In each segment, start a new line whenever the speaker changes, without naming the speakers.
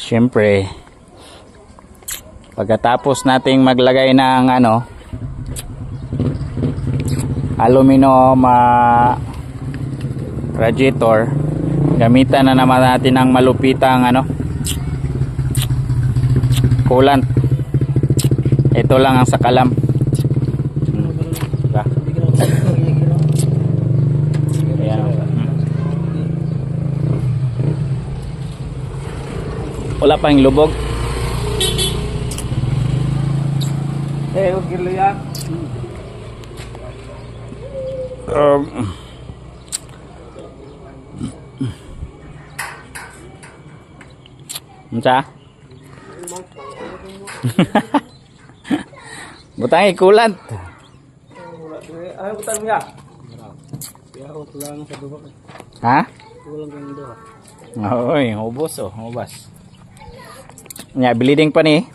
Siyempre, pagkatapos nating maglagay ng aluminum radiator, gamitan na naman natin ng malupitang coolant. Ito lang ang sakalam. Wala pa yung lubog.
Okay yan.
Unsa? Butang ikulant.
Ay, butang niya. Piyahot lang sa duha.
Ha?
Kulang kang duha.
Oy, ubos ubas. Nya bleeding pa ni.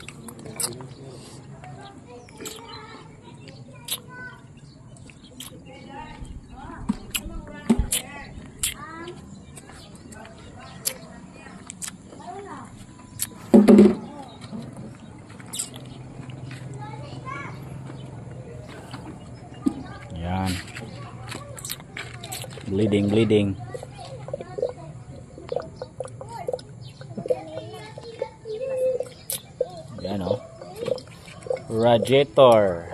Yan. Bleeding. Yan radiator.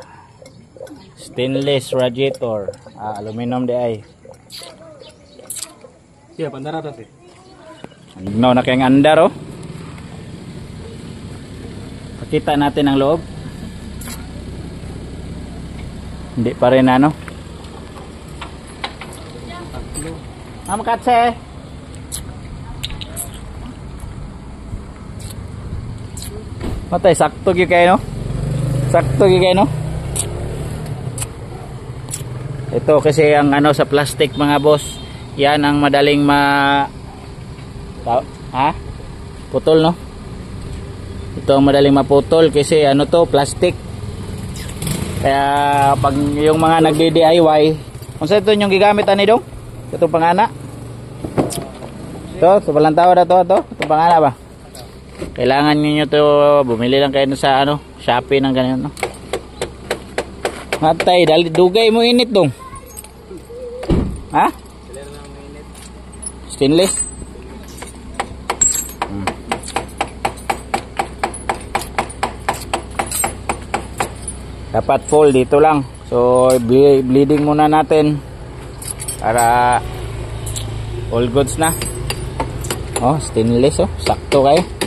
Stainless radiator. Aluminum di ay.
Siya, pandara to si.
Ignaw na kayong andar Pakita natin ang loob. Hindi pa rin Makatse. Matay, sakto gyud kayo Sakto gyud kayo Ito kasi ang sa plastic mga boss, yan ang madaling putol Ito ang madaling maputol kasi to plastic. Kaya pag yung mga nagdi-DIY, kung sa ito yung gigamit dong? Ito pangana. Ito palang tao na ito pangana ba? Kailangan niyo to bumili lang kayo sa Shopee ng ganyan Matay, dugay mo init dong. Ha? Stainless. Dapat full dito lang. So bleeding muna natin para all goods na. Stainless sakto kayo.